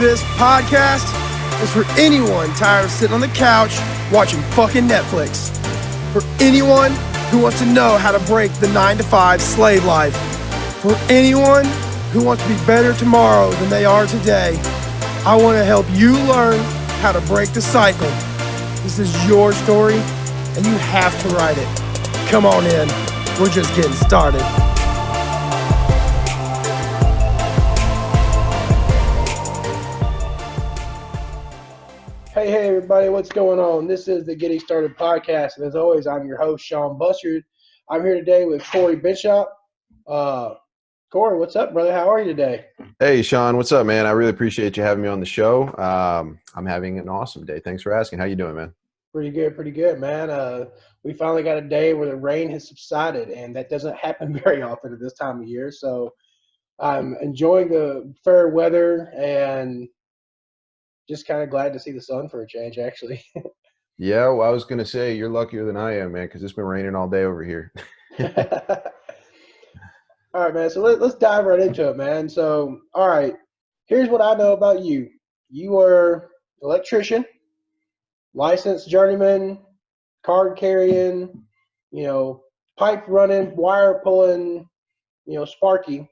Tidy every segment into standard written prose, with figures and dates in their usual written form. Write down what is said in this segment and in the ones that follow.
This podcast is for anyone tired of sitting on the couch watching fucking Netflix. For anyone who wants to know how to break the 9-to-5 slave life. For anyone who wants to be better tomorrow than they are today. I want to help you learn how to break the cycle. This is your story, and you have to write it. Come on in. We're just getting started. Hey, everybody, what's going on? This is the Getting Started podcast, and as always, I'm your host, Sean Bussard. I'm here today with Corey Benschop. Corey, what's up, brother? How are you today? Hey, Sean, what's up, man? I really appreciate you having me on the show. I'm having an awesome day. Thanks for asking. How you doing, man? Pretty good, man. We finally got a day where the rain has subsided, and that doesn't happen very often at this time of year. So I'm enjoying the fair weather and just kind of glad to see the sun for a change, actually. Yeah, well, I was going to say you're luckier than I am, man, because it's been raining all day over here. All right, man. So let's dive right into it, man. So, all right, here's what I know about you. You were an electrician, licensed journeyman, card carrying, pipe running, wire pulling, Sparky.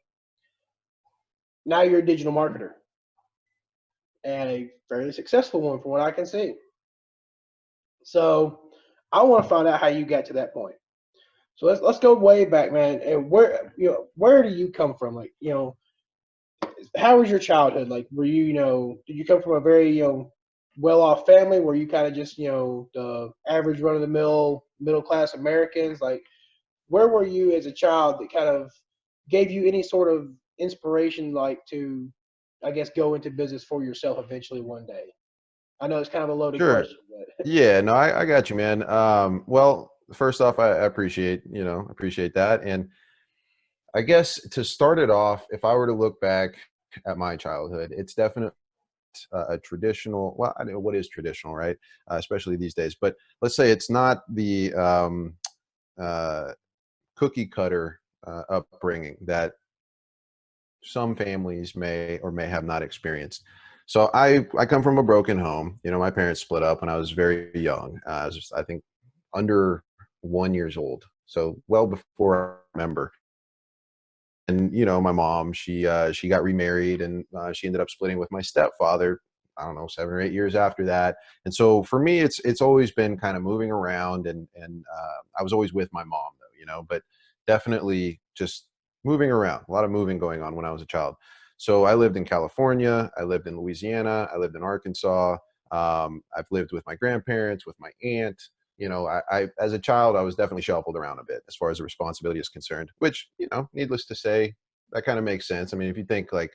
Now you're a digital marketer, and a fairly successful one from what I can see. So I want to find out how you got to that point. So let's go way back, man. And where do you come from? Like, how was your childhood? Like, were you, did you come from a very, well-off family? Were you kind of just, the average run-of-the-mill middle-class Americans? Like, where were you as a child that kind of gave you any sort of inspiration, like to, I guess, go into business for yourself eventually one day? I know it's kind of a loaded Sure. question, but Yeah, no, I got you, man. Well, first off, I appreciate that. And I guess to start it off, if I were to look back at my childhood, it's definitely a traditional, well, I don't know what is traditional, right? Especially these days. But let's say it's not the cookie cutter upbringing that some families may or may have not experienced. So I come from a broken home. My parents split up when I was very young. I was just, I think, under 1 year old. So well before I remember. And my mom, she got remarried, and she ended up splitting with my stepfather. I don't know, 7 or 8 years after that. And so for me, it's always been kind of moving around, and I was always with my mom though, but definitely just moving around, a lot of moving going on when I was a child. So I lived in California, I lived in Louisiana, I lived in Arkansas. I've lived with my grandparents, with my aunt. I as a child, I was definitely shuffled around a bit as far as the responsibility is concerned, which, needless to say, that kind of makes sense. I mean, if you think like,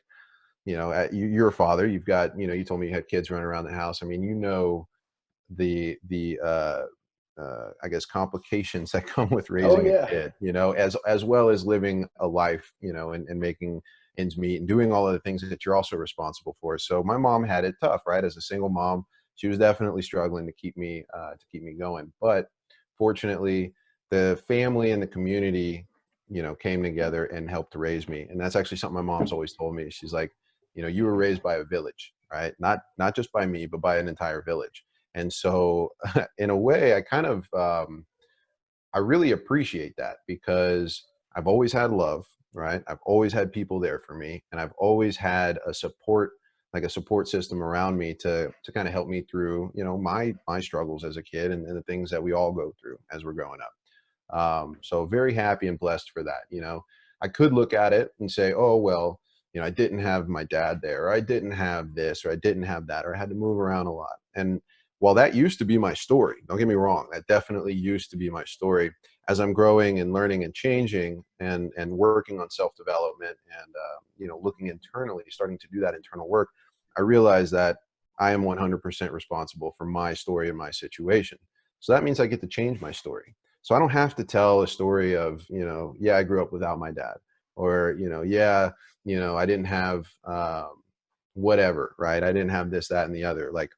you're a father, you've got, you told me you had kids running around the house. I mean, the I guess complications that come with raising a kid, as well as living a life, and making ends meet and doing all of the things that you're also responsible for. So my mom had it tough, right? As a single mom, she was definitely struggling to keep me going. But fortunately, the family and the community, came together and helped to raise me. And that's actually something my mom's always told me. She's like, you were raised by a village, right? Not just by me, but by an entire village. And so in a way, I kind of, I really appreciate that, because I've always had love, right? I've always had people there for me, and I've always had a support system around me to kind of help me through, my struggles as a kid, and the things that we all go through as we're growing up. So very happy and blessed for that. I could look at it and say, oh, well, I didn't have my dad there, or I didn't have this, or I didn't have that, or I had to move around a lot. And while that used to be my story, don't get me wrong, that definitely used to be my story, as I'm growing and learning and changing and working on self-development and, looking internally, starting to do that internal work, I realize that I am 100% responsible for my story and my situation. So that means I get to change my story. So I don't have to tell a story of, I grew up without my dad, or, I didn't have whatever, right? I didn't have this, that, and the other. Like,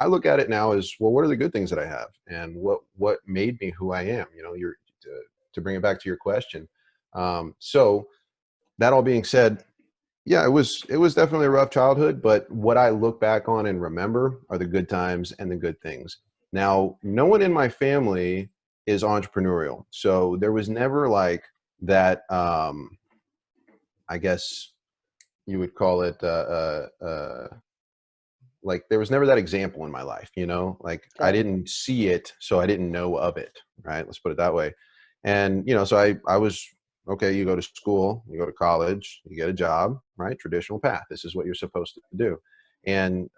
I look at it now as, well, what are the good things that I have, and what made me who I am? You're to bring it back to your question. So that all being said, Yeah, it was definitely a rough childhood, but what I look back on and remember are the good times and the good things. Now, no one in my family is entrepreneurial, so there was never like that. I guess you would call it like there was never that example in my life, like I Okay. didn't see it, so I didn't know of it, right? Let's put it that way. And so I was okay. You go to school, you go to college, you get a job, right? Traditional path. This is what you're supposed to do. And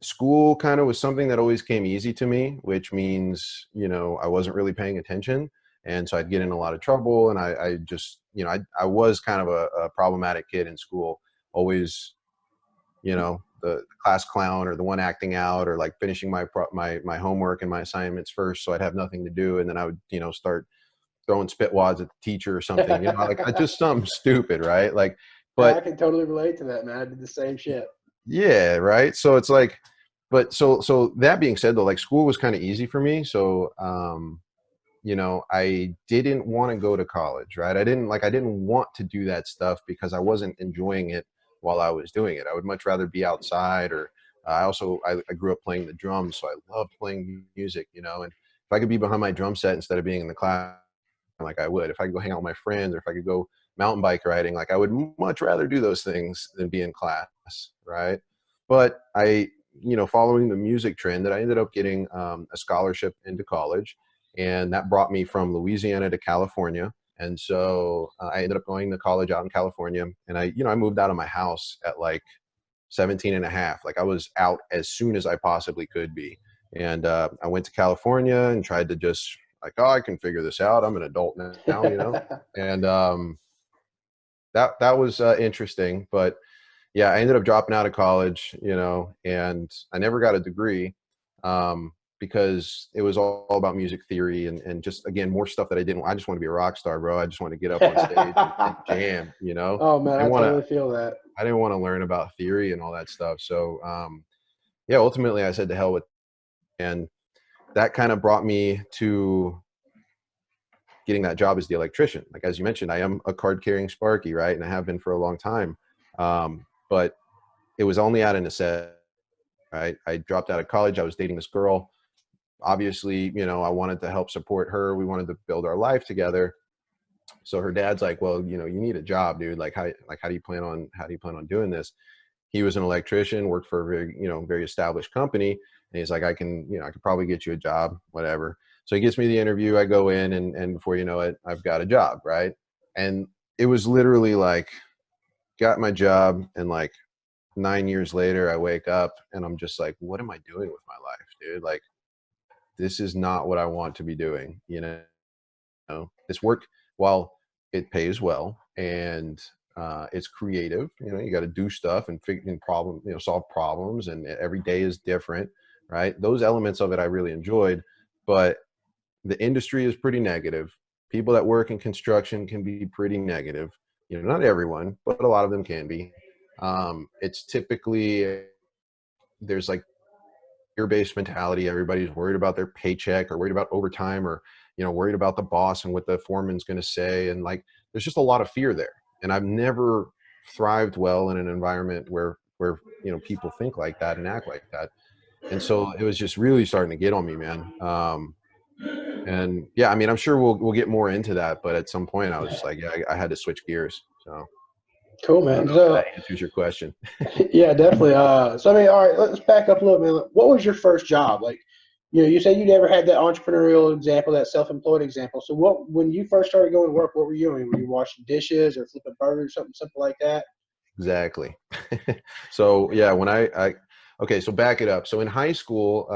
school kind of was something that always came easy to me, which means I wasn't really paying attention, and so I'd get in a lot of trouble. And I just I was kind of a problematic kid in school, always the class clown or the one acting out, or like finishing my homework and my assignments first, so I'd have nothing to do, and then I would start throwing spit wads at the teacher or something, like I just something stupid, right? Like, I but can totally relate to that, man. I did the same shit. yeah, right. So it's like, but so that being said though, like school was kind of easy for me. So I didn't want to go to college, right? I didn't want to do that stuff because I wasn't enjoying it while I was doing it. I would much rather be outside, or I grew up playing the drums, so I loved playing music, and if I could be behind my drum set instead of being in the class, like I would. If I could go hang out with my friends, or if I could go mountain bike riding, like I would much rather do those things than be in class, right? But following the music trend, that I ended up getting a scholarship into college, and that brought me from Louisiana to California. And so I ended up going to college out in California, and I moved out of my house at like 17 and a half. Like I was out as soon as I possibly could be. And I went to California and tried to just like, oh, I can figure this out. I'm an adult now. And that was interesting. But yeah, I ended up dropping out of college, and I never got a degree, because it was all about music theory and just, again, more stuff that I just want to be a rock star, bro. I just want to get up on stage and jam. Oh man, I I didn't want to, totally feel that. I didn't want to learn about theory and all that stuff. So, yeah, ultimately I said to hell with, and that kind of brought me to getting that job as the electrician. Like, as you mentioned, I am a card carrying Sparky, right? And I have been for a long time. But it was only out of necessity, right? I dropped out of college. I was dating this girl. Obviously, I wanted to help support her. We wanted to build our life together. So her dad's like, well, you need a job, dude. Like, how do you plan on doing this? He was an electrician, worked for a very established company. And he's like, I could probably get you a job, whatever. So he gets me the interview. I go in, and before you know it, I've got a job, right? And it was literally like, got my job, and like 9 years later, I wake up and I'm just like, what am I doing with my life, dude? Like, this is not what I want to be doing. This work, while it pays well and it's creative, you got to do stuff and solve problems, and every day is different, right? Those elements of it I really enjoyed, but the industry is pretty negative. People that work in construction can be pretty negative. Not everyone, but a lot of them can be. It's typically, there's like fear-based mentality. Everybody's worried about their paycheck, or worried about overtime, or worried about the boss and what the foreman's going to say, and like there's just a lot of fear there. And I've never thrived well in an environment where people think like that and act like that. And so it was just really starting to get on me, man. And yeah, I mean, I'm sure we'll get more into that, but at some point I was just like, yeah, I had to switch gears. So Cool, I don't man. know if that So answers your question. yeah, definitely. So I mean, all right, let's back up a little bit. What was your first job? Like, you said you never had that entrepreneurial example, that self-employed example. So when you first started going to work, what were you doing? Were you washing dishes or flipping burgers, something simple like that? Exactly. So yeah, when okay, so back it up. So in high school,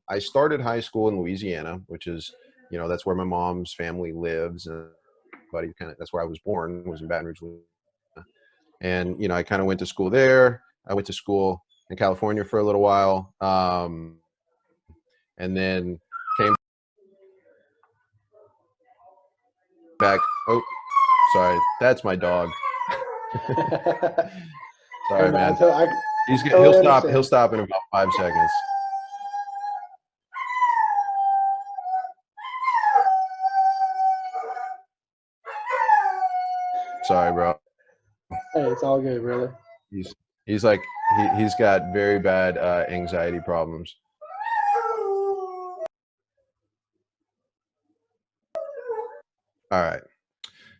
I started high school in Louisiana, which is, that's where my mom's family lives, and that's where I was born, was in Baton Rouge, Louisiana. And I kind of went to school there. I went to school in California for a little while, and then came back. Oh, sorry, that's my dog. Hey Sorry, man, man. so I He'll totally stop. He'll understand. stop in about 5 seconds. Sorry, bro. Hey, it's all good, brother. He's he's like he's got very bad anxiety problems. All right.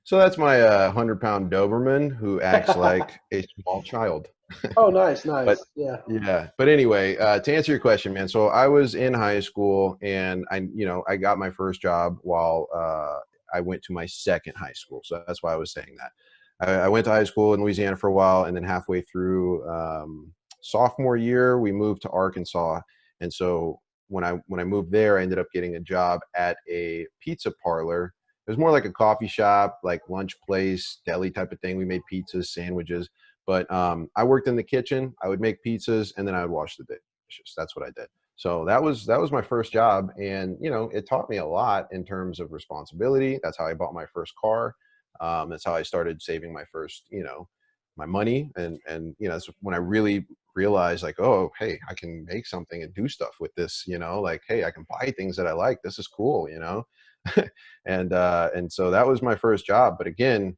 So that's my 100-pound Doberman who acts like a small child. Oh, nice, But nice. Yeah. yeah, but anyway, to answer your question, man. So I was in high school, and I got my first job while I went to my second high school. So that's why I was saying that. I went to high school in Louisiana for a while, and then halfway through sophomore year, we moved to Arkansas. And so when I moved there, I ended up getting a job at a pizza parlor. It was more like a coffee shop, like lunch place, deli type of thing. We made pizzas, sandwiches, but I worked in the kitchen. I would make pizzas, and then I would wash the dishes. That's what I did. So that was my first job, and it taught me a lot in terms of responsibility. That's how I bought my first car. That's how I started saving my first, my money, and that's when I really realized, like, oh, hey, I can make something and do stuff with this. Like, hey, I can buy things that I like. This is cool. And so that was my first job. But again,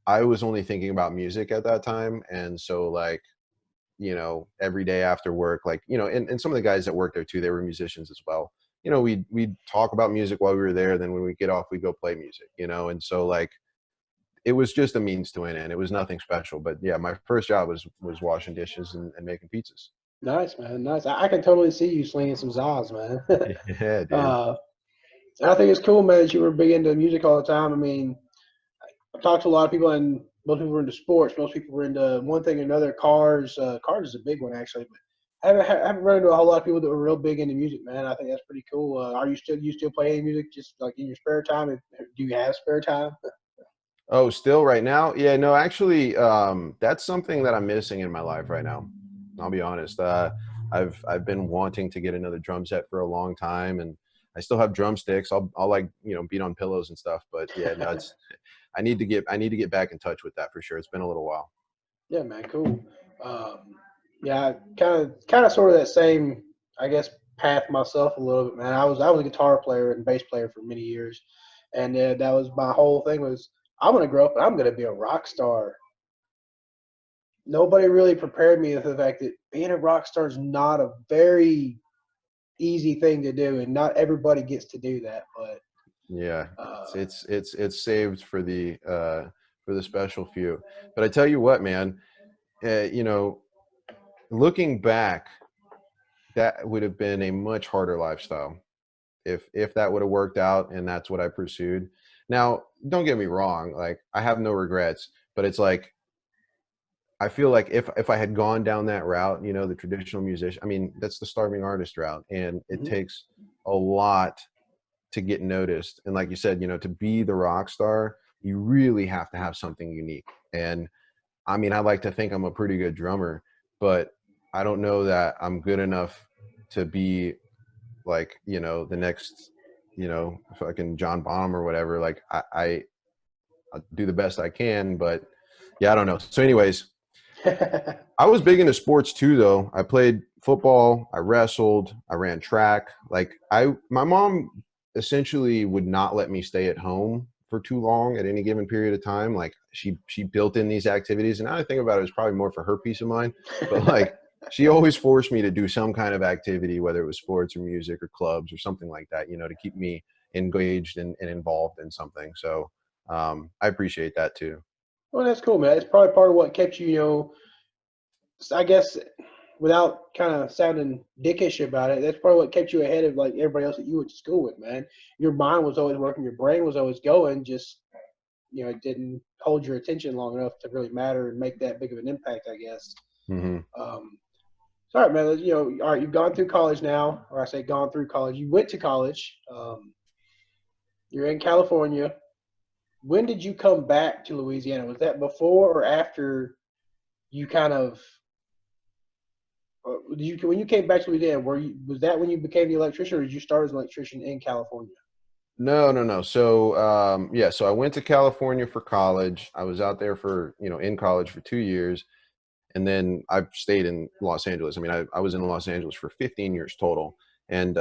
I was only thinking about music at that time. And so, like, every day after work, like, and some of the guys that worked there too, they were musicians as well. We'd talk about music while we were there. Then when we get off, we go play music. And so, like, it was just a means to an end. It was nothing special. But yeah, my first job was washing dishes and making pizzas. Nice, man. Nice. I can totally see you slinging some zaws, man. Yeah, dude. uh, and I think it's cool, man, that you were big into music all the time. I mean, I've talked to a lot of people, and most people were into sports. Most people were into one thing or another. Cars. Cars is a big one, actually. But I haven't run into a whole lot of people that were real big into music, man. I think that's pretty cool. Are you still playing music just like in your spare time? Do you have spare time? Oh, still right now? Yeah, no, actually, that's something that I'm missing in my life right now. I'll be honest. I've been wanting to get another drum set for a long time, and I still have drumsticks. I'll like beat on pillows and stuff. But yeah, no, it's I need to get back in touch with that for sure. It's been a little while. Yeah, man, cool. Um, yeah, kind of sort of that same, I guess, path myself a little bit, man. I was a guitar player and bass player for many years, and that was my whole thing was I'm gonna grow up and I'm gonna be a rock star. Nobody really prepared me for the fact that being a rock star is not a very easy thing to do, and not everybody gets to do that. But Yeah, uh, it's saved for the special few. But I tell you what, man, uh, you know, looking back, that would have been a much harder lifestyle if that would have worked out and that's what I pursued. Now, don't get me wrong, like, I have no regrets, but it's like I feel like if I had gone down that route, the traditional musician, I mean, that's the starving artist route, and it mhm. takes a lot to get noticed. And like you said, to be the rock star, you really have to have something unique. And I mean, I like to think I'm a pretty good drummer, but I don't know that I'm good enough to be like, the next, fucking John Bonham or whatever. Like, I do the best I can, but yeah, I don't know. So anyways, I was big into sports too, though. I played football, I wrestled, I ran track. Like, my mom essentially would not let me stay at home for too long at any given period of time. Like, she built in these activities, and now I think about it, it's probably more for her peace of mind. But like, she always forced me to do some kind of activity, whether it was sports or music or clubs or something like that, to keep me engaged and involved in something. So I appreciate that too. Well, that's cool, man. It's probably part of what kept you, I guess, without kind of sounding dickish about it, that's probably what kept you ahead of like everybody else that you went to school with, man. Your mind was always working, your brain was always going, just it didn't hold your attention long enough to really matter and make that big of an impact, I guess. Hmm. Um, so, all right, man. All right, you've gone through college now, or I say gone through college. You went to college. You're in California. When did you come back to Louisiana? Was that before or after you kind of when you came back to Louisiana, was that when you became the electrician, or did you start as an electrician in California? No, no, no. So, yeah, so I went to California for college. I was out there for, in college for 2 years. And then I've stayed in Los Angeles. I mean, I was in Los Angeles for 15 years total. And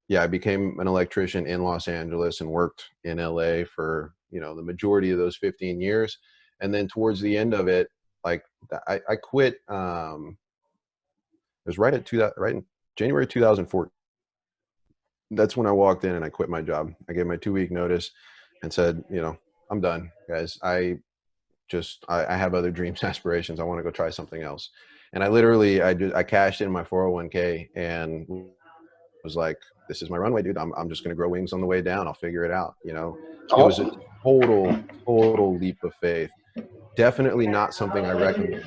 yeah, I became an electrician in Los Angeles and worked in LA for, the majority of those 15 years. And then towards the end of it, like I quit. It was right in January 2004. That's when I walked in and I quit my job. I gave my 2-week notice and said, I'm done, guys. I have other dreams, aspirations. I want to go try something else. And I cashed in my 401k and was like, this is my runway, dude. I'm just going to grow wings on the way down. I'll figure it out. It was a Awesome. total leap of faith. Definitely not something I recommend,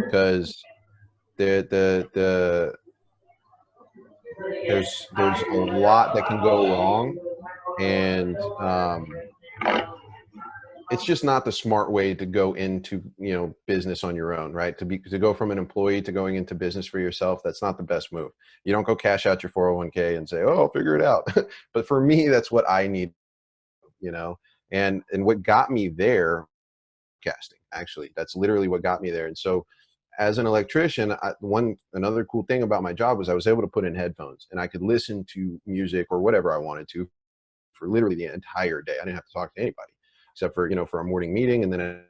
because there's a lot that can go wrong, and it's just not the smart way to go into business on your own, right? To go from an employee to going into business for yourself, that's not the best move. You don't go cash out your 401k and say, oh, I'll figure it out. But for me, that's what I need, and what got me there, casting, actually, that's literally what got me there. And so as an electrician, another cool thing about my job was I was able to put in headphones and I could listen to music or whatever I wanted to for literally the entire day. I didn't have to talk to anybody except for, for a morning meeting, and then at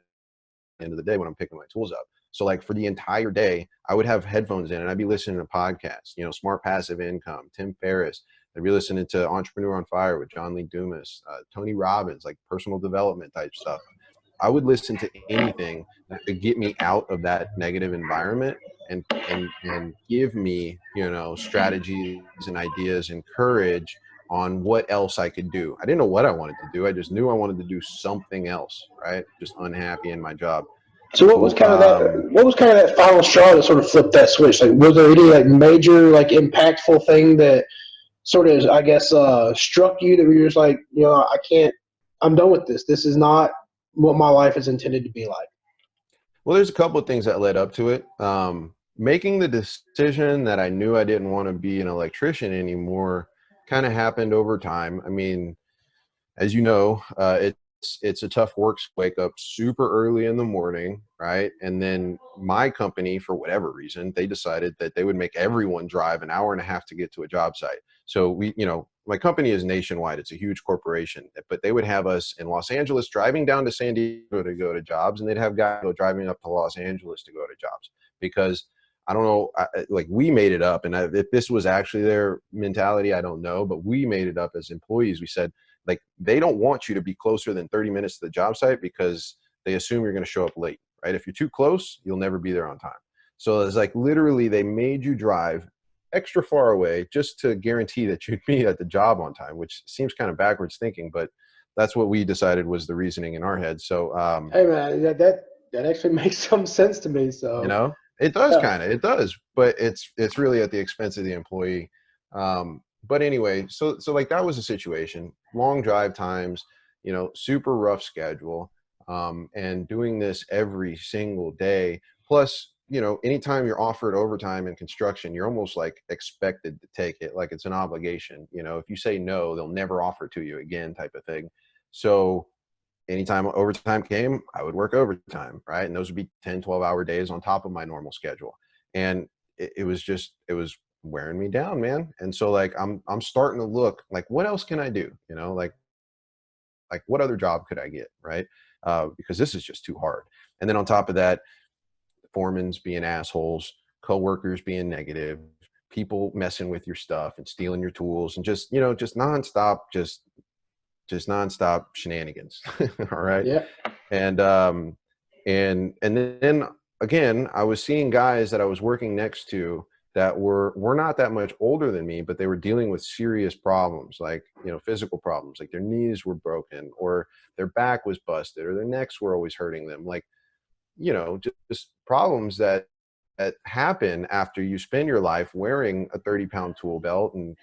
the end of the day when I'm picking my tools up. So like for the entire day, I would have headphones in and I'd be listening to podcasts, Smart Passive Income, Tim Ferriss. I'd be listening to Entrepreneur on Fire with John Lee Dumas, Tony Robbins, like personal development type stuff. I would listen to anything that could get me out of that negative environment and give me, strategies and ideas and courage on what else I could do. I didn't know what I wanted to do. I just knew I wanted to do something else, right? Just unhappy in my job. So what was kind of that? What was kind of that final straw that sort of flipped that switch? Like, was there any like major, like impactful thing that sort of, I guess, struck you that you're just like, I can't. I'm done with this. This is not what my life is intended to be like. Well, there's a couple of things that led up to it. Making the decision that I knew I didn't want to be an electrician anymore kind of happened over time. I mean, as you know, it's a tough work to wake up super early in the morning, right? And then my company, for whatever reason, they decided that they would make everyone drive an hour and a half to get to a job site. So my company is nationwide. It's a huge corporation, but they would have us in Los Angeles driving down to San Diego to go to jobs, and they'd have guys driving up to Los Angeles to go to jobs, because I don't know, like we made it up. And if this was actually their mentality, I don't know, but we made it up as employees. We said, like, they don't want you to be closer than 30 minutes to the job site because they assume you're going to show up late, right? If you're too close, you'll never be there on time. So it's like literally they made you drive extra far away just to guarantee that you'd be at the job on time, which seems kind of backwards thinking, but that's what we decided was the reasoning in our head. So, hey man, that actually makes some sense to me. So, it does it does, but it's really at the expense of the employee. But anyway, so like that was a situation, long drive times, super rough schedule, and doing this every single day. Plus, anytime you're offered overtime in construction, you're almost like expected to take it, like it's an obligation. If you say no, they'll never offer to you again, type of thing. So anytime overtime came, I would work overtime, right? And those would be 10, 12-hour days on top of my normal schedule. And it was wearing me down, man. And so like, I'm starting to look like, what else can I do? Like what other job could I get? Right. Because this is just too hard. And then on top of that, foremans being assholes, coworkers being negative, people messing with your stuff and stealing your tools, and just nonstop, just nonstop shenanigans. All right. Yeah. And then again, I was seeing guys that I was working next to that were not that much older than me, but they were dealing with serious problems, like, physical problems, like their knees were broken or their back was busted or their necks were always hurting them. Like, just problems that happen after you spend your life wearing a 30-pound tool belt and,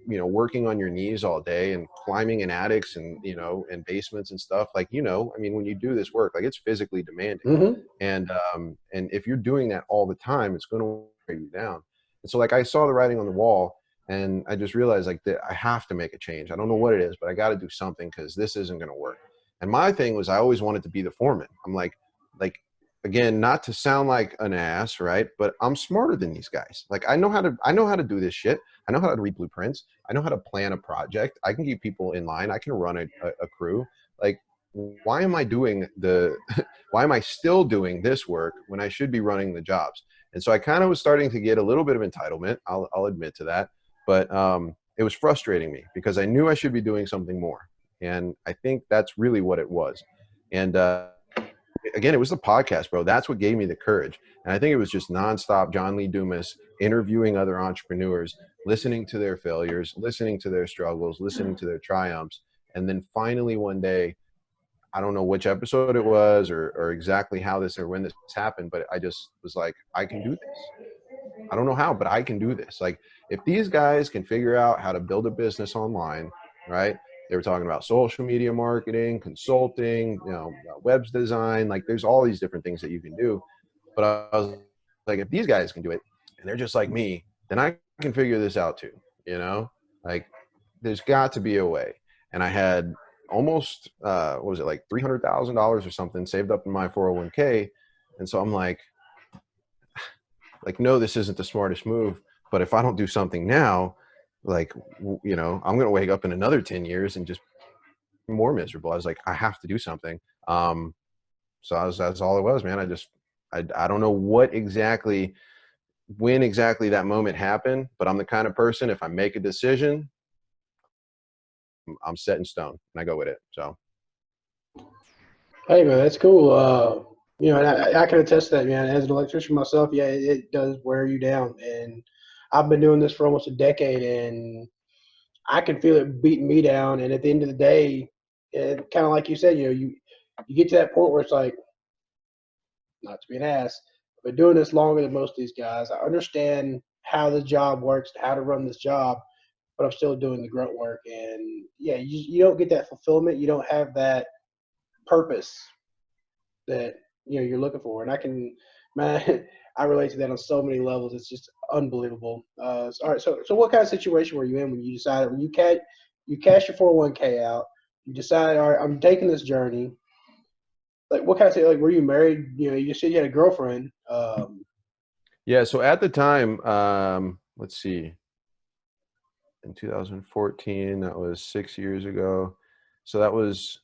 working on your knees all day and climbing in attics and, and basements and stuff. Like, I mean, when you do this work, like it's physically demanding. Mm-hmm. And if you're doing that all the time, it's going to wear you down. And so like, I saw the writing on the wall and I just realized like that I have to make a change. I don't know what it is, but I got to do something because this isn't going to work. And my thing was, I always wanted to be the foreman. I'm like, again, not to sound like an ass, right? But I'm smarter than these guys. Like I know how to do this shit. I know how to read blueprints. I know how to plan a project. I can keep people in line. I can run a crew. Like, why am I doing the, why am I still doing this work when I should be running the jobs? And so I kind of was starting to get a little bit of entitlement. I'll admit to that. But it was frustrating me because I knew I should be doing something more. And I think that's really what it was. And again, it was the podcast, bro. That's what gave me the courage. And I think it was just nonstop John Lee Dumas interviewing other entrepreneurs, listening to their failures, listening to their struggles, listening to their triumphs. And then finally one day, I don't know which episode it was or exactly how this or when this happened, but I just was like, I can do this. I don't know how, but I can do this. Like, if these guys can figure out how to build a business online, right? They were talking about social media marketing, consulting, web design. Like, there's all these different things that you can do. But I was like, if these guys can do it and they're just like me, then I can figure this out too. Like, there's got to be a way. And I had almost, what was it, like $300,000 or something saved up in my 401k. And so I'm like, no, this isn't the smartest move, but if I don't do something now, like, I'm going to wake up in another 10 years and just be more miserable. I was like, I have to do something. So that's all it was, man. I don't know when exactly that moment happened, but I'm the kind of person, if I make a decision, I'm set in stone and I go with it. So. Hey man, that's cool. And I can attest to that, man. As an electrician myself, yeah, it does wear you down. And I've been doing this for almost a decade, and I can feel it beating me down. And at the end of the day, kind of like you said, you get to that point where it's like, not to be an ass, but doing this longer than most of these guys. I understand how the job works, how to run this job, but I'm still doing the grunt work. And yeah, you don't get that fulfillment. You don't have that purpose that you're looking for. And man, I relate to that on so many levels. It's just unbelievable. All right, so what kind of situation were you in when you decided, when you cash your 401k out, you decided, all right, I'm taking this journey? Like, what kind of, like, were you married? You said you had a girlfriend. Yeah, so at the time, let's see, in 2014, that was 6 years ago. So that was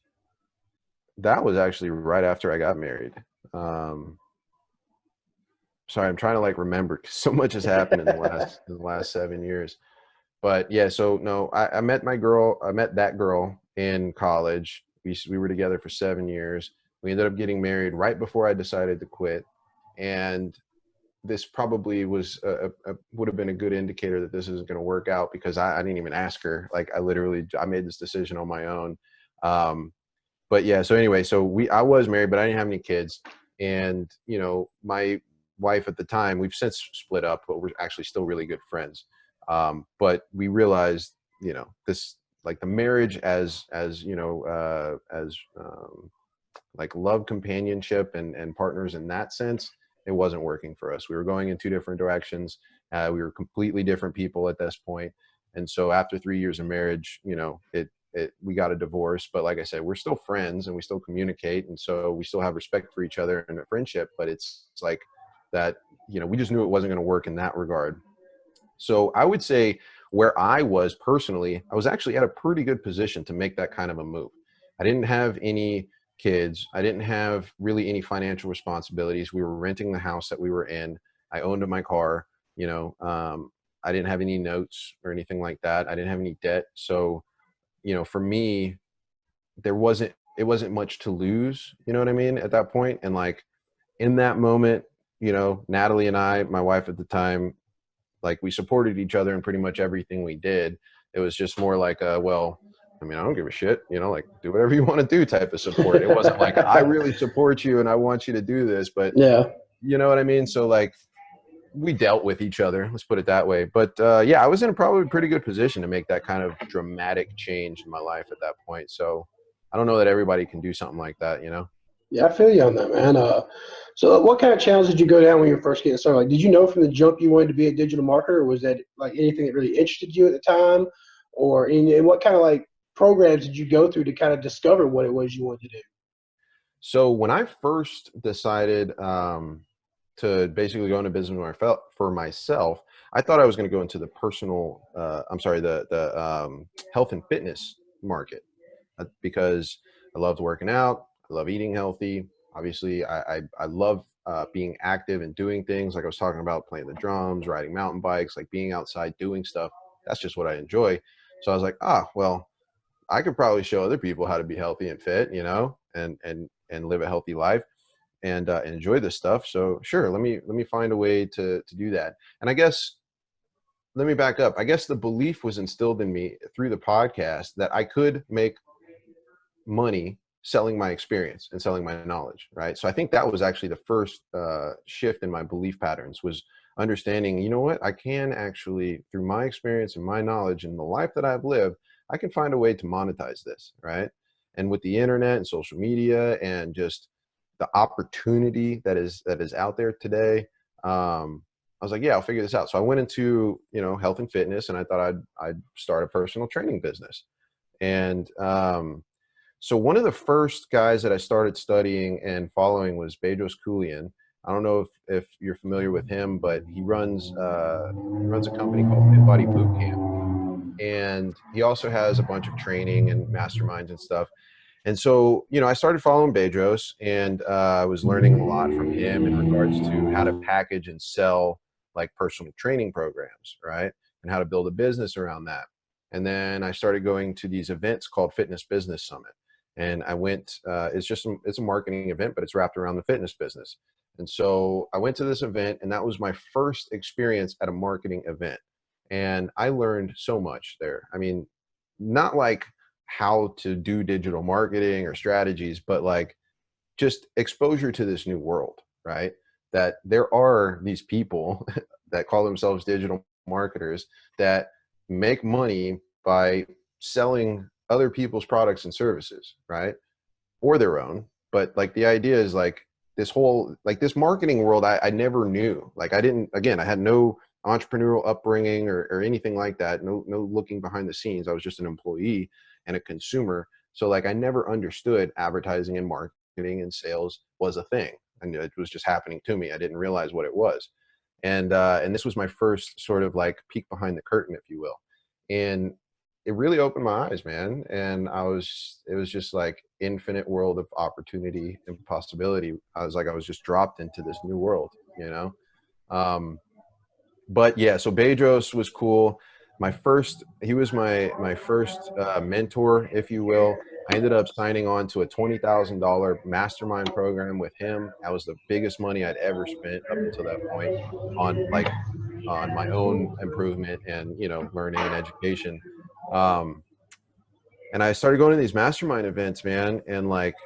actually right after I got married. Sorry, I'm trying to remember, 'cause so much has happened in the last 7 years. But yeah, so no, I met that girl in college. We were together for 7 years. We ended up getting married right before I decided to quit. And this probably would have been a good indicator that this isn't going to work out, because I didn't even ask her. Like, I made this decision on my own. But yeah, so anyway, I was married, but I didn't have any kids. And, my wife at the time, we've since split up, but we're actually still really good friends. But we realized, this, like, the marriage as like love, companionship, and partners in that sense, it wasn't working for us. We were going in two different directions. We were completely different people at this point. And so after 3 years of marriage, we got a divorce. But like I said, we're still friends and we still communicate. And so we still have respect for each other and a friendship, but it's like that, we just knew it wasn't going to work in that regard. So I would say, where I was personally, I was actually at a pretty good position to make that kind of a move. I didn't have any kids. I didn't have really any financial responsibilities. We were renting the house that we were in. I owned my car. I didn't have any notes or anything like that. I didn't have any debt. So, for me, it wasn't much to lose, you know what I mean, at that point. And like, in that moment, Natalie and I, my wife at the time, like, we supported each other in pretty much everything we did. It was just more like, well, I mean, I don't give a shit, like, do whatever you want to do type of support. It wasn't like, I really support you and I want you to do this, but Yeah, you know what I mean? So like, we dealt with each other, let's put it that way. But yeah, I was in a probably pretty good position to make that kind of dramatic change in my life at that point. So I don't know that everybody can do something like that, Yeah, I feel you on that, man. So what kind of channels did you go down when you were first getting started? Like, did you know from the jump you wanted to be a digital marketer, or was that like anything that really interested you at the time? Or in what kind of like programs did you go through to kind of discover what it was you wanted to do? So when I first decided to basically go into business for myself, I thought I was going to go into the health and fitness market, because I loved working out. I love eating healthy. Obviously, I love being active and doing things like I was talking about, playing the drums, riding mountain bikes, like being outside doing stuff. That's just what I enjoy. So I was like, well, I could probably show other people how to be healthy and fit, you know, and live a healthy life and enjoy this stuff. So sure, let me find a way to do that. And I guess let me back up. I guess the belief was instilled in me through the podcast that I could make money selling my experience and selling my knowledge, right? So I think that was actually the first shift in my belief patterns, was understanding, you know what, I can actually, through my experience and my knowledge and the life that I've lived, I can find a way to monetize this, right? And with the internet and social media and just the opportunity that is out there today, I was like, yeah, I'll figure this out. So I went into, health and fitness, and I thought I'd start a personal training business. And so one of the first guys that I started studying and following was Bedros Keuilian. I don't know if you're familiar with him, but he runs a company called Fit Body Bootcamp, and he also has a bunch of training and masterminds and stuff. And so, I started following Bedros, and I was learning a lot from him in regards to how to package and sell like personal training programs, right? And how to build a business around that. And then I started going to these events called Fitness Business Summit. And I went, it's a marketing event, but it's wrapped around the fitness business. And so I went to this event, and that was my first experience at a marketing event. And I learned so much there. I mean, not like how to do digital marketing or strategies, but like just exposure to this new world, right? That there are these people that call themselves digital marketers that make money by selling other people's products and services, right? Or their own. But like the idea is like this whole, like this marketing world, I never knew. Like I had no entrepreneurial upbringing or anything like that. No looking behind the scenes. I was just an employee and a consumer. So like I never understood advertising and marketing and sales was a thing. And it was just happening to me. I didn't realize what it was. And this was my first sort of like peek behind the curtain, if you will. And it really opened my eyes, man. And it was just like infinite world of opportunity and possibility. I was just dropped into this new world, But yeah, so Bedros was cool. He was my first mentor, if you will. I ended up signing on to a $20,000 mastermind program with him. That was the biggest money I'd ever spent up until that point on my own improvement and, learning and education. And I started going to these mastermind events, man. And like,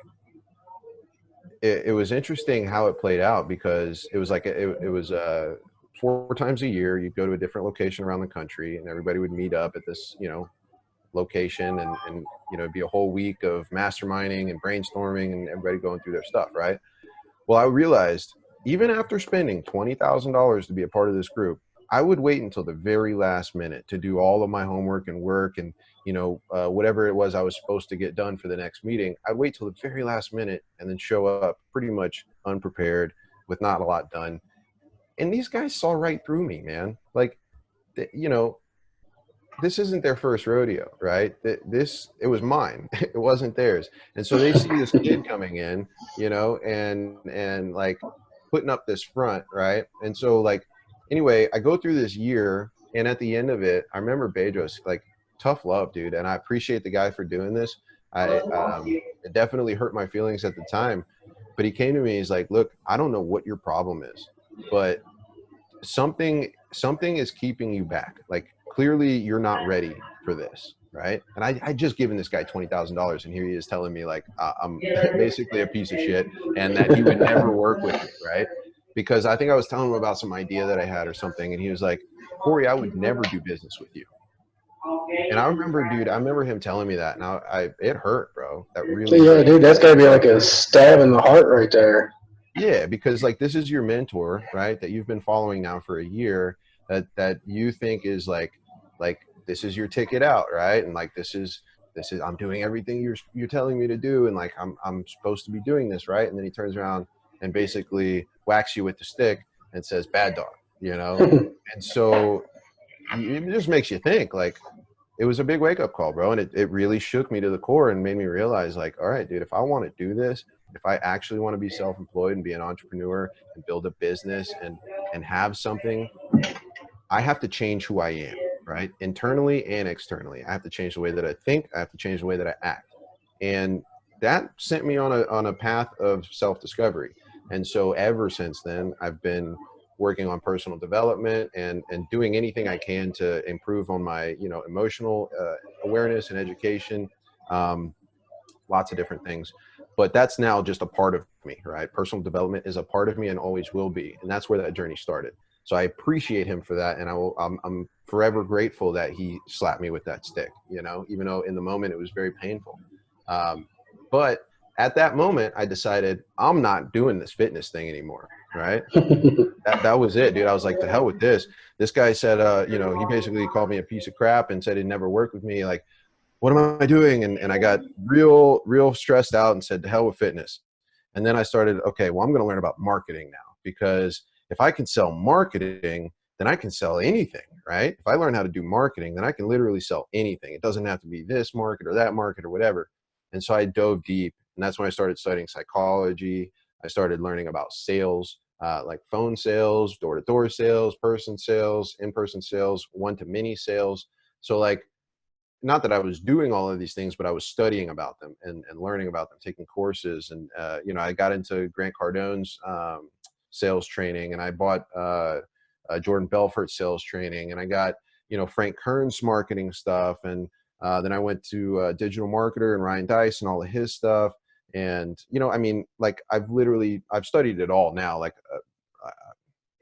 it was interesting how it played out, because it was like, it was 4 times a year. You'd go to a different location around the country, and everybody would meet up at this, location, and it'd be a whole week of masterminding and brainstorming and everybody going through their stuff. Right. Well, I realized even after spending $20,000 to be a part of this group, I would wait until the very last minute to do all of my homework and work and, whatever it was I was supposed to get done for the next meeting. I'd wait till the very last minute and then show up pretty much unprepared with not a lot done. And these guys saw right through me, man. Like, this isn't their first rodeo, right? It was mine. It wasn't theirs. And so they see this kid coming in, and like putting up this front, right? And so like, anyway, I go through this year, and at the end of it, I remember Bedros, like, tough love, dude. And I appreciate the guy for doing this. It definitely hurt my feelings at the time, but he came to me, he's like, look, I don't know what your problem is, but something is keeping you back. Like, clearly you're not ready for this, right? And I just given this guy $20,000, and here he is telling me like I'm basically a piece of shit and that he would never work with me, right? Because I think I was telling him about some idea that I had or something, and he was like, Corey, I would never do business with you. And I remember him telling me that, and it hurt, bro. That really yeah, hurt. dude, that's gotta be like a stab in the heart right there. Yeah, because like this is your mentor, right? That you've been following now for a year, that you think is like this is your ticket out, right? And like this is I'm doing everything you're telling me to do, and like I'm supposed to be doing this, right? And then he turns around and basically whacks you with the stick and says bad dog, And so it just makes you think like, it was a big wake up call, bro. And it really shook me to the core and made me realize like, all right, dude, if I want to do this, if I actually want to be self-employed and be an entrepreneur and build a business and have something, I have to change who I am, right? Internally and externally. I have to change the way that I think. I have to change the way that I act. And that sent me on a path of self-discovery. And so ever since then, I've been working on personal development and doing anything I can to improve on my, emotional awareness and education. Um, Lots of different things, but that's now just a part of me, right? Personal development is a part of me and always will be. And that's where that journey started. So I appreciate him for that. And I'm forever grateful that he slapped me with that stick, even though in the moment it was very painful. But at that moment I decided I'm not doing this fitness thing anymore. Right. That was it, dude. I was like, to hell with this. This guy said, he basically called me a piece of crap and said he'd never work with me. Like, what am I doing? And I got real stressed out and said, to hell with fitness. And then I started, okay, well, I'm going to learn about marketing now, because if I can sell marketing, then I can sell anything, right? If I learn how to do marketing, then I can literally sell anything. It doesn't have to be this market or that market or whatever. And so I dove deep, and that's when I started studying psychology. I started learning about sales, like phone sales, door-to-door sales, person sales, in-person sales, one-to-many sales. So like, not that I was doing all of these things, but I was studying about them and learning about them, taking courses. And, I got into Grant Cardone's sales training, and I bought Jordan Belfort's sales training, and I got, Frank Kern's marketing stuff. And then I went to Digital Marketer and Ryan Dice and all of his stuff. And, like I've studied it all now. Like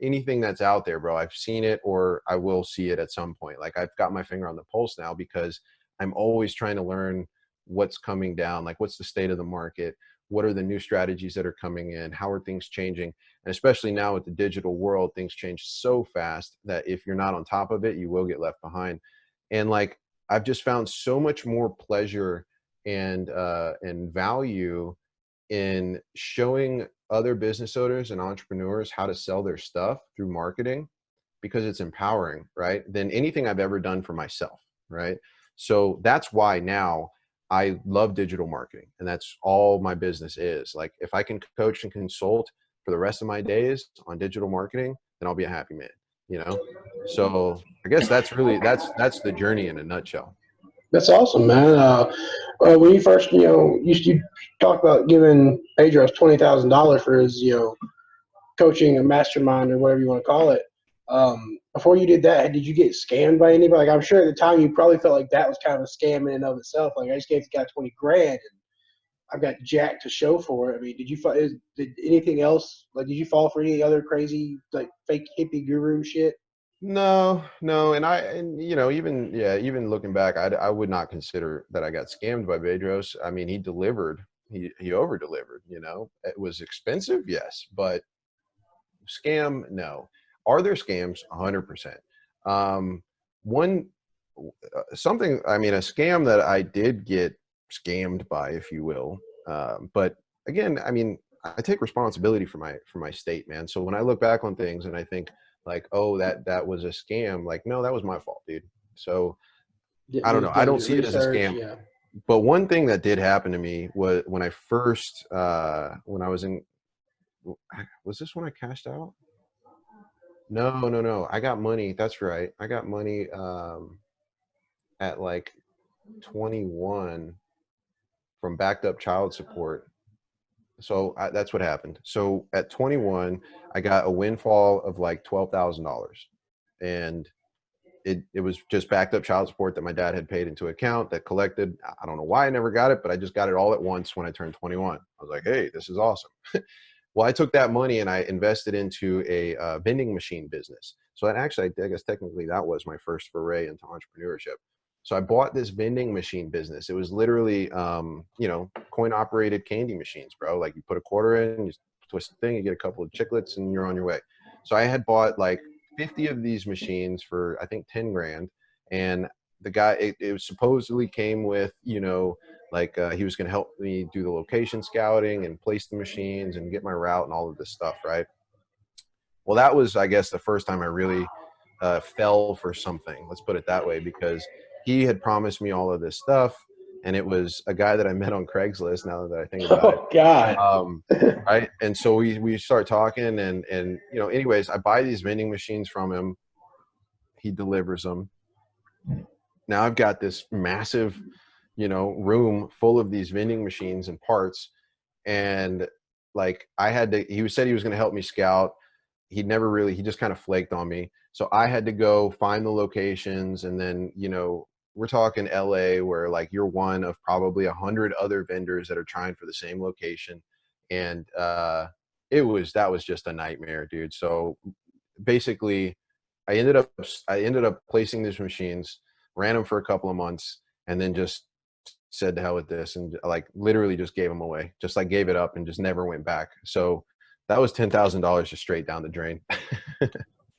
anything that's out there, bro, I've seen it or I will see it at some point. Like I've got my finger on the pulse now, because I'm always trying to learn what's coming down, like what's the state of the market, what are the new strategies that are coming in, how are things changing. And especially now with the digital world, things change so fast that if you're not on top of it, you will get left behind. And like I've just found so much more pleasure and value in showing other business owners and entrepreneurs how to sell their stuff through marketing, because it's empowering, right? Than anything I've ever done for myself, right? So that's why now I love digital marketing, and that's all my business is. Like if I can coach and consult for the rest of my days on digital marketing, then I'll be a happy man. So I guess that's the journey in a nutshell. That's awesome, man. When you first, you talked about giving Pedro $20,000 for his, coaching a mastermind or whatever you want to call it. Before you did that, did you get scammed by anybody? Like, I'm sure at the time you probably felt like that was kind of a scam in and of itself. Like, I just gave the guy 20 grand and I've got jack to show for it. I mean, did anything else? Like, did you fall for any other crazy, like, fake hippie guru shit? No. And even looking back, I would not consider that I got scammed by Bedros. I mean, he delivered, he over delivered, it was expensive. Yes. But scam, no. Are there scams? 100%. One, something, I mean, a scam that I did get scammed by, if you will. But again, I mean, I take responsibility for my state, man. So when I look back on things and I think like, oh, that was a scam, like, no, that was my fault, dude. So I don't know. I don't see it as a scam. Yeah. But one thing that did happen to me was when I first, when I was was this when I cashed out? No. I got money. That's right. I got money at like 21 from backed up child support. So that's what happened. So at 21, I got a windfall of like $12,000, and it was just backed up child support that my dad had paid into account that collected. I don't know why I never got it, but I just got it all at once when I turned 21. I was like, hey, this is awesome. Well, I took that money and I invested into a vending machine business. So that actually, I guess technically that was my first foray into entrepreneurship. So I bought this vending machine business. It was literally, coin operated candy machines, bro. Like you put a quarter in, you twist the thing, you get a couple of chiclets and you're on your way. So I had bought like 50 of these machines for, I think, 10 grand. And the guy, it supposedly came with, like he was going to help me do the location scouting and place the machines and get my route and all of this stuff, right? Well, that was, I guess, the first time I really fell for something. Let's put it that way, because he had promised me all of this stuff, and it was a guy that I met on Craigslist, now that I think about it. Oh God. Right. And so we start talking, and anyways, I buy these vending machines from him. He delivers them. Now I've got this massive, room full of these vending machines and parts. And like he said he was going to help me scout. He just kind of flaked on me. So I had to go find the locations. And then, we're talking LA, where like you're one of probably 100 other vendors that are trying for the same location. And that was just a nightmare, dude. So basically I ended up placing these machines, ran them for a couple of months, and then just said to hell with this, and like literally just gave them away, just like gave it up and just never went back. So that was $10,000 just straight down the drain.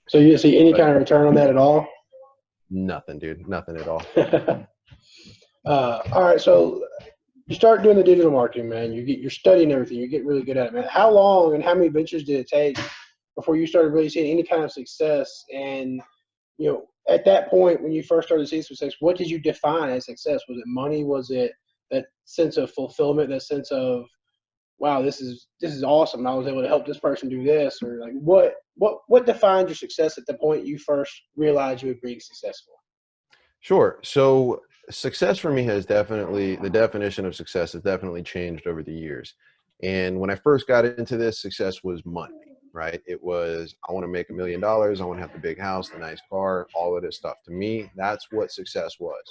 So you see any kind of return on that at all? Nothing, dude. Nothing at all. All right. So you start doing the digital marketing, man. You're studying everything. You get really good at it, man. How long and how many ventures did it take before you started really seeing any kind of success? And at that point, when you first started seeing success, what did you define as success? Was it money? Was it that sense of fulfillment? That sense of, wow, this is awesome. I was able to help this person do this, or like what defined your success at the point you first realized you were being successful? Sure. So success for me the definition of success has definitely changed over the years. And when I first got into this, success was money, right? It was, I want to make $1 million. I want to have the big house, the nice car, all of this stuff. To me, that's what success was.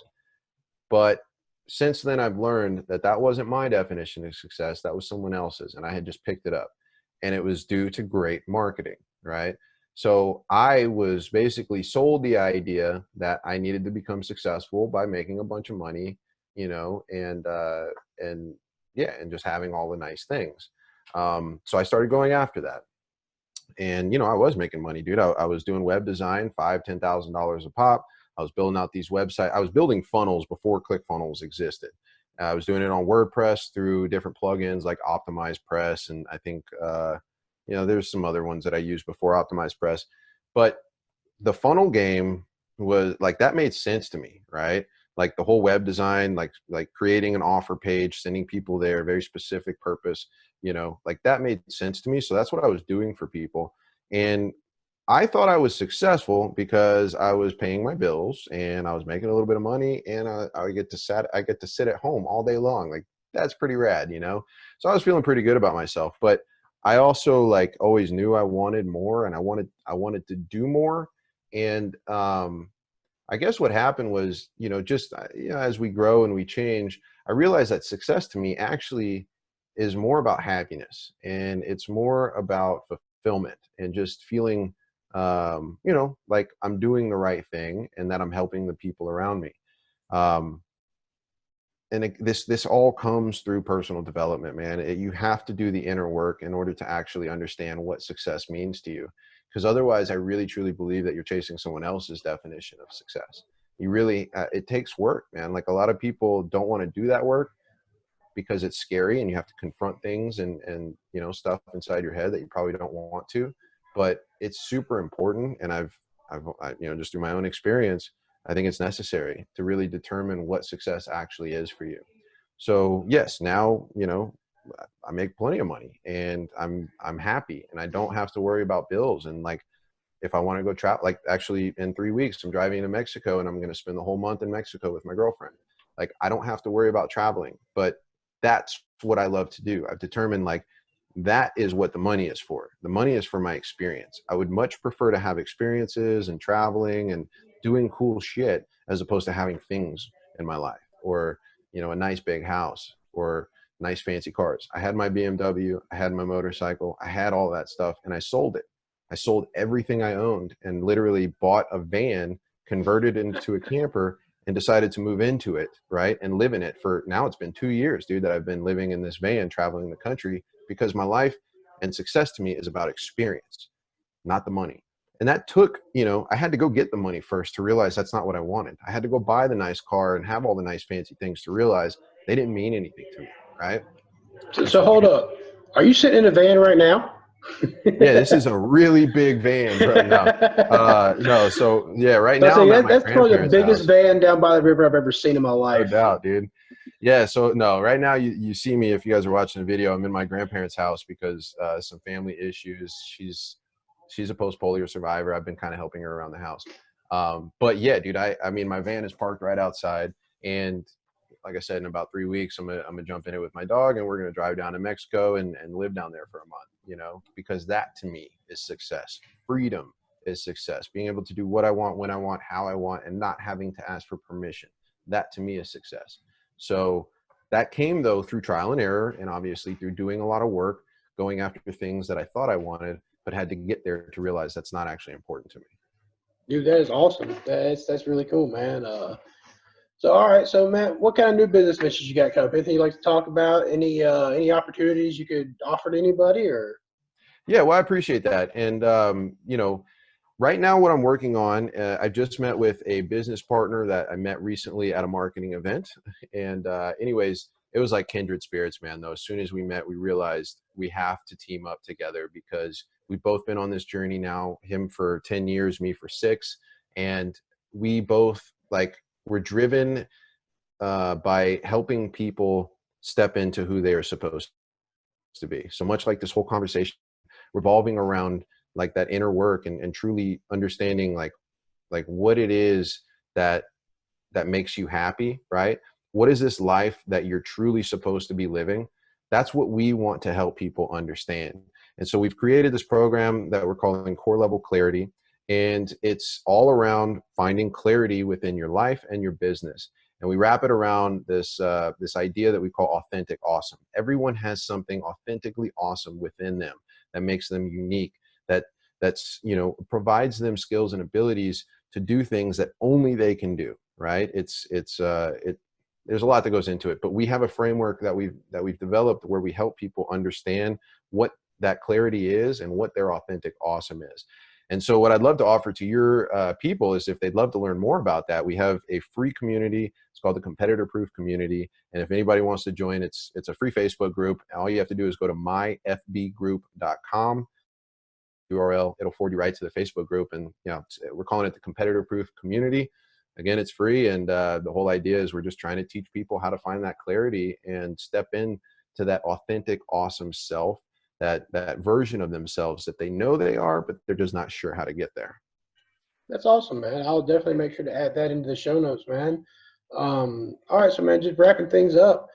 But since then, I've learned that wasn't my definition of success. That was someone else's, and I had just picked it up. And it was due to great marketing, right? So I was basically sold the idea that I needed to become successful by making a bunch of money, and just having all the nice things. So I started going after that. And, I was making money, dude. I was doing web design, $5,000, $10,000 a pop. I was building out these websites. I was building funnels before ClickFunnels existed. I was doing it on WordPress through different plugins like Optimize Press. And I think, there's some other ones that I used before Optimize Press. But the funnel game was like, that made sense to me, right? Like the whole web design, like creating an offer page, sending people there, very specific purpose, like that made sense to me. So that's what I was doing for people. And I thought I was successful because I was paying my bills and I was making a little bit of money, and I get to sit at home all day long. Like that's pretty rad, So I was feeling pretty good about myself. But I also like always knew I wanted more, and I wanted to do more. And I guess what happened was, as we grow and we change, I realized that success to me actually is more about happiness, and it's more about fulfillment and just feeling like I'm doing the right thing and that I'm helping the people around me. This all comes through personal development, man. You have to do the inner work in order to actually understand what success means to you. Because otherwise, I really, truly believe that you're chasing someone else's definition of success. You really, it takes work, man. Like a lot of people don't want to do that work because it's scary and you have to confront things and stuff inside your head that you probably don't want to. But it's super important, and I've just through my own experience, I think it's necessary to really determine what success actually is for you. So yes, now I make plenty of money and I'm happy, and I don't have to worry about bills. And like if I want to go travel, like actually in 3 weeks I'm driving to Mexico, and I'm going to spend the whole month in Mexico with my girlfriend. Like I don't have to worry about traveling, but that's what I love to do. I've determined like that is what the money is for. The money is for my experience. I would much prefer to have experiences and traveling and doing cool shit as opposed to having things in my life, or, a nice big house or nice fancy cars. I had my BMW, I had my motorcycle, I had all that stuff, and I sold it. I sold everything I owned and literally bought a van, converted it into a camper, and decided to move into it, right? And live in it for, now it's been 2 years, dude, that I've been living in this van, traveling the country, because my life and success to me is about experience, not the money. And that took, I had to go get the money first to realize that's not what I wanted. I had to go buy the nice car and have all the nice fancy things to realize they didn't mean anything to me, right? So hold up. Are you sitting in a van right now? Yeah, this is a really big van, bro. No, no. So yeah, right So I now say I'm at my that's probably the grandparents' biggest house. van down by the river I've ever seen in my No life. doubt, dude. Yeah, so no, right now you see me, if you guys are watching the video, I'm in my grandparents' house because some family issues. She's a post-polio survivor. I've been kind of helping her around the house. But yeah, dude, I mean my van is parked right outside, and like I said, in about 3 weeks, I'm gonna jump in it with my dog, and we're gonna drive down to Mexico and live down there for a month. You know, because that to me is success. Freedom is success. Being able to do what I want, when I want, how I want, and not having to ask for permission. That to me is success. So that came though through trial and error, and obviously through doing a lot of work, going after things that I thought I wanted, but had to get there to realize that's not actually important to me. Dude, that is awesome. That's really cool, man. So all right, so Matt, what kind of new business ventures you got coming up? Anything you'd like to talk about? Any opportunities you could offer to anybody, or? Yeah, well, I appreciate that. And you know, right now, what I'm working on, I just met with a business partner that I met recently at a marketing event. And anyways, it was like kindred spirits, man, though. As soon as we met, we realized we have to team up together because we've both been on this journey now, him for 10 years, me for 6. And we both, like, we're driven by helping people step into who they are supposed to be. So much like this whole conversation revolving around like that inner work and truly understanding like what it is that that makes you happy, right? What is this life that you're truly supposed to be living? That's what we want to help people understand. And so we've created this program that we're calling Core Level Clarity, and it's all around finding clarity within your life and your business. And we wrap it around this idea that we call authentic awesome. Everyone has something authentically awesome within them that makes them unique, that that's, you know, provides them skills and abilities to do things that only they can do, right? There's a lot that goes into it, but we have a framework that we've developed where we help people understand what that clarity is and what their authentic awesome is. And so what I'd love to offer to your people is, if they'd love to learn more about that, we have a free community. It's called the Competitor Proof Community. And if anybody wants to join, it's a free Facebook group. All you have to do is go to myfbgroup.com URL. It'll forward you right to the Facebook group. And you know, we're calling it the Competitor Proof Community. Again, it's free. And the whole idea is we're just trying to teach people how to find that clarity and step in to that authentic, awesome self, that version of themselves that they know they are, but they're just not sure how to get there. That's awesome, man. I'll definitely make sure to add that into the show notes, man. All right, so man, just wrapping things up.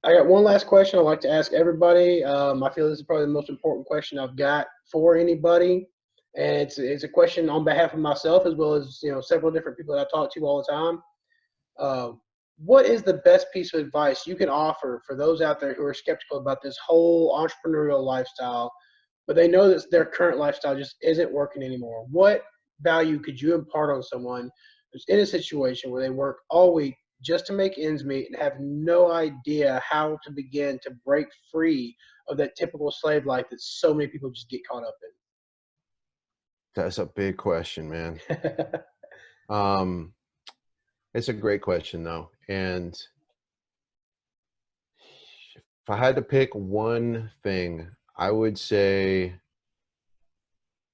I got one last question I'd like to ask everybody. I feel this is probably the most important question I've got for anybody, and it's a question on behalf of myself as well as several different people that I talk to all the time. Uh, what is the best piece of advice you can offer for those out there who are skeptical about this whole entrepreneurial lifestyle, but they know that their current lifestyle just isn't working anymore? What value could you impart on someone who's in a situation where they work all week just to make ends meet and have no idea how to begin to break free of that typical slave life that so many people just get caught up That's a big question, man. in? It's a great question though. And if I had to pick one thing, I would say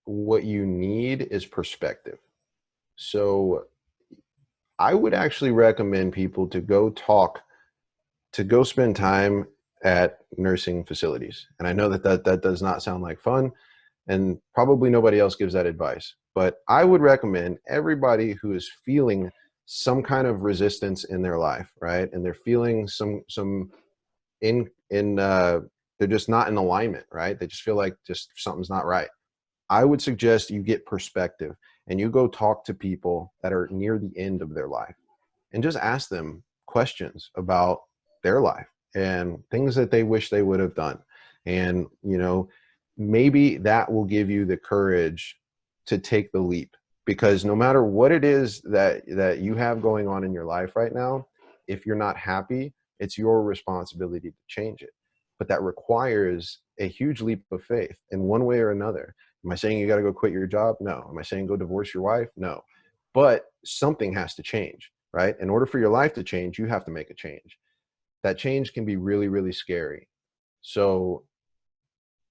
what you need is perspective. So I would actually recommend people to go spend time at nursing facilities. And I know that does not sound like fun, and probably nobody else gives that advice. But I would recommend everybody who is feeling some kind of resistance in their life, right? And they're feeling some in they're just not in alignment, right? They just feel like just something's not right. I would suggest you get perspective and you go talk to people that are near the end of their life and just ask them questions about their life and things that they wish they would have done. And, you know, maybe that will give you the courage to take the leap, because no matter what it is that you have going on in your life right now, if you're not happy, it's your responsibility to change it. But that requires a huge leap of faith in one way or another. Am I saying you got to go quit your job? No. Am I saying go divorce your wife? No. But something has to change, right? In order for your life to change, you have to make a change. That change can be really, really scary. So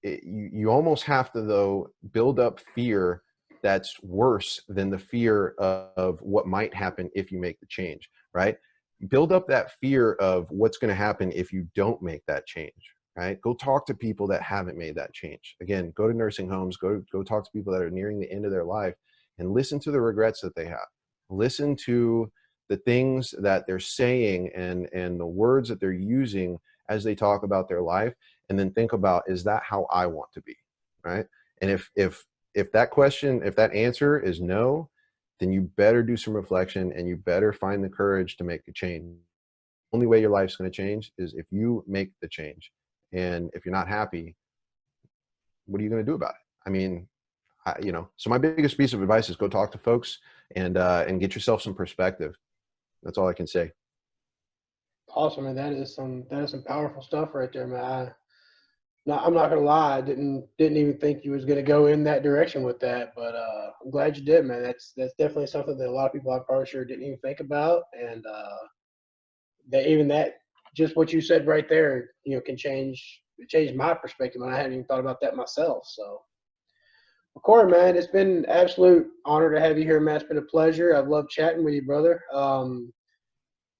you almost have to, though, build up fear that's worse than the fear of what might happen if you make the change, right? Build up that fear of what's going to happen if you don't make that change, right? Go talk to people that haven't made that change. Again, go to nursing homes, go talk to people that are nearing the end of their life, and listen to the regrets that they have. Listen to the things that they're saying and the words that they're using as they talk about their life, and then think about, is that how I want to be, right? And if that question, if that answer is no, then you better do some reflection and you better find the courage to make a change. The only way your life's going to change is if you make the change. And if you're not happy, what are you going to do about it? I mean, so my biggest piece of advice is go talk to folks and get yourself some perspective. That's all I can say. Awesome, man. That is some powerful stuff right there, man. I'm not gonna lie, I didn't even think you was gonna go in that direction with that, but I'm glad you did, man. That's definitely something that a lot of people, I'm probably sure, didn't even think about, and that just what you said right there, can change my perspective, and I hadn't even thought about that myself. So, well, Corey, man, it's been an absolute honor to have you here, man. It's been a pleasure. I've loved chatting with you, brother.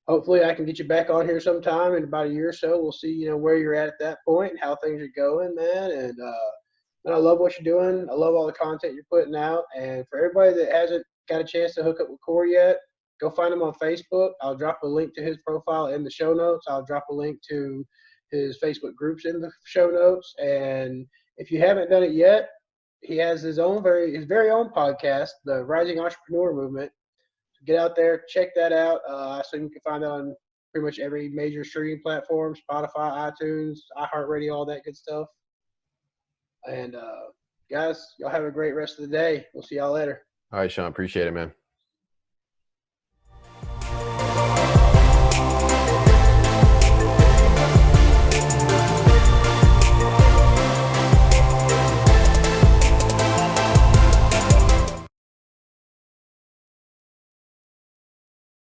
Hopefully I can get you back on here sometime in about a year or so. We'll see, where you're at that point and how things are going, man. And man, I love what you're doing. I love all the content you're putting out. And for everybody that hasn't got a chance to hook up with Corey yet, go find him on Facebook. I'll drop a link to his profile in the show notes. I'll drop a link to his Facebook groups in the show notes. And if you haven't done it yet, he has his very own podcast, the Rising Entrepreneur Movement. Get out there, check that out. So you can find that on pretty much every major streaming platform, Spotify, iTunes, iHeartRadio, all that good stuff. And guys, y'all have a great rest of the day. We'll see y'all later. All right, Sean, appreciate it, man.